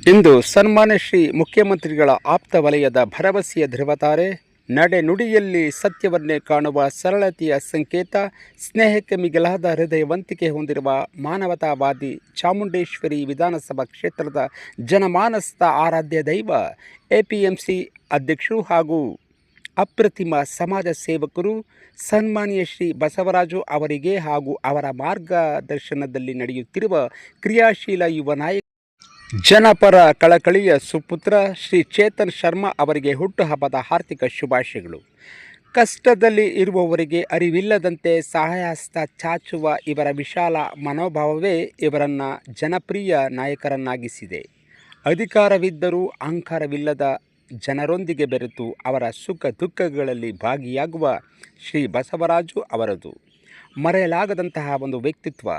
ಇಂದು ಸನ್ಮಾನ್ಯ ಶ್ರೀ ಮುಖ್ಯಮಂತ್ರಿಗಳ ಆಪ್ತ ವಲಯದ ಭರವಸೆಯ ಧ್ರುವತಾರೆ, ನಡೆ ನುಡಿಯಲ್ಲಿ ಸತ್ಯವನ್ನೇ ಕಾಣುವ ಸರಳತೆಯ ಸಂಕೇತ, ಸ್ನೇಹಕ್ಕೆ ಮಿಗಿಲಾದ ಹೃದಯವಂತಿಕೆ ಹೊಂದಿರುವ ಮಾನವತಾವಾದಿ, ಚಾಮುಂಡೇಶ್ವರಿ ವಿಧಾನಸಭಾ ಕ್ಷೇತ್ರದ ಜನಮಾನಸದ ಆರಾಧ್ಯ ದೈವ, ಎಪಿಎಂಸಿ ಅಧ್ಯಕ್ಷರು ಹಾಗೂ ಅಪ್ರತಿಮ ಸಮಾಜ ಸೇವಕರು ಸನ್ಮಾನ್ಯ ಶ್ರೀ ಬಸವರಾಜು ಅವರಿಗೆ ಹಾಗೂ ಅವರ ಮಾರ್ಗದರ್ಶನದಲ್ಲಿ ನಡೆಯುತ್ತಿರುವ ಕ್ರಿಯಾಶೀಲ ಯುವ ನಾಯಕ, ಜನಪರ ಕಳಕಳಿಯ ಸುಪುತ್ರ ಶ್ರೀ ಚೇತನ್ ಶರ್ಮಾ ಅವರಿಗೆ ಹುಟ್ಟುಹಬ್ಬದ ಹಾರ್ದಿಕ ಶುಭಾಶಯಗಳು. ಕಷ್ಟದಲ್ಲಿ ಇರುವವರಿಗೆ ಅರಿವಿಲ್ಲದಂತೆ ಸಹಾಯಹಸ್ತ ಚಾಚುವ ಇವರ ವಿಶಾಲ ಮನೋಭಾವವೇ ಇವರನ್ನು ಜನಪ್ರಿಯ ನಾಯಕರನ್ನಾಗಿಸಿದೆ. ಅಧಿಕಾರವಿದ್ದರೂ ಅಹಂಕಾರವಿಲ್ಲದ ಜನರೊಂದಿಗೆ ಬೆರೆತು ಅವರ ಸುಖ ದುಃಖಗಳಲ್ಲಿ ಭಾಗಿಯಾಗುವ ಶ್ರೀ ಬಸವರಾಜು ಅವರದು ಮರೆಯಲಾಗದಂತಹ ಒಂದು ವ್ಯಕ್ತಿತ್ವ.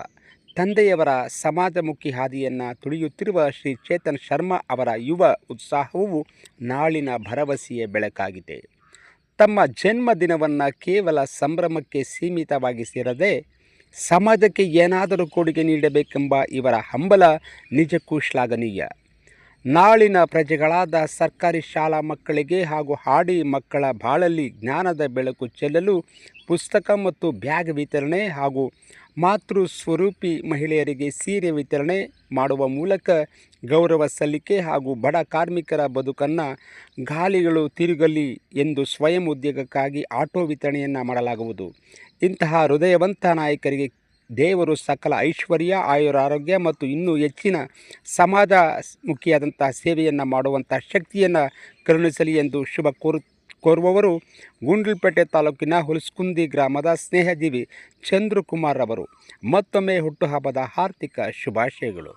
ತಂದೆಯವರ ಸಮಾಜಮುಖಿ ಹಾದಿಯನ್ನು ತುಳಿಯುತ್ತಿರುವ ಶ್ರೀ ಚೇತನ್ ಶರ್ಮಾ ಅವರ ಯುವ ಉತ್ಸಾಹವು ನಾಳಿನ ಭರವಸೆಯ ಬೆಳಕಾಗಿದೆ. ತಮ್ಮ ಜನ್ಮದಿನವನ್ನು ಕೇವಲ ಸಂಭ್ರಮಕ್ಕೆ ಸೀಮಿತವಾಗಿಸಿರದೆ ಸಮಾಜಕ್ಕೆ ಏನಾದರೂ ಕೊಡುಗೆ ನೀಡಬೇಕೆಂಬ ಇವರ ಹಂಬಲ ನಿಜಕ್ಕೂ ಶ್ಲಾಘನೀಯ. ನಾಳಿನ ಪ್ರಜೆಗಳಾದ ಸರ್ಕಾರಿ ಶಾಲಾ ಮಕ್ಕಳಿಗೆ ಹಾಗೂ ಹಾಡಿ ಮಕ್ಕಳ ಬಾಳಲ್ಲಿ ಜ್ಞಾನದ ಬೆಳಕು ಚೆಲ್ಲಲು ಪುಸ್ತಕ ಮತ್ತು ಬ್ಯಾಗ್ ವಿತರಣೆ ಹಾಗೂ ಮಾತೃ ಸ್ವರೂಪಿ ಮಹಿಳೆಯರಿಗೆ ಸೀರೆ ವಿತರಣೆ ಮಾಡುವ ಮೂಲಕ ಗೌರವ ಸಲ್ಲಿಕೆ ಹಾಗೂ ಬಡ ಕಾರ್ಮಿಕರ ಬದುಕನ್ನು ಗಾಲಿಗಳು ತಿರುಗಲಿ ಎಂದು ಸ್ವಯಂ ಉದ್ಯೋಗಕ್ಕಾಗಿ ಆಟೋ ವಿತರಣೆಯನ್ನು ಮಾಡಲಾಗುವುದು. ಇಂತಹ ಹೃದಯವಂತ ನಾಯಕರಿಗೆ ದೇವರು ಸಕಲ ಐಶ್ವರ್ಯ, ಆಯುರಾರೋಗ್ಯ ಮತ್ತು ಇನ್ನೂ ಹೆಚ್ಚಿನ ಸಮಾಜಮುಖಿಯಾದಂಥ ಸೇವೆಯನ್ನು ಮಾಡುವಂಥ ಶಕ್ತಿಯನ್ನು ಕರುಣಿಸಲಿ ಎಂದು ಶುಭ ಕೋರುವವರು ಗುಂಡ್ಲುಪೇಟೆ ತಾಲೂಕಿನ ಹುಲಸ್ಕುಂದಿ ಗ್ರಾಮದ ಸ್ನೇಹಜೀವಿ ಚಂದ್ರಕುಮಾರ್ ಅವರು. ಮತ್ತೊಮ್ಮೆ ಹುಟ್ಟುಹಬ್ಬದ ಹಾರ್ದಿಕ ಶುಭಾಶಯಗಳು.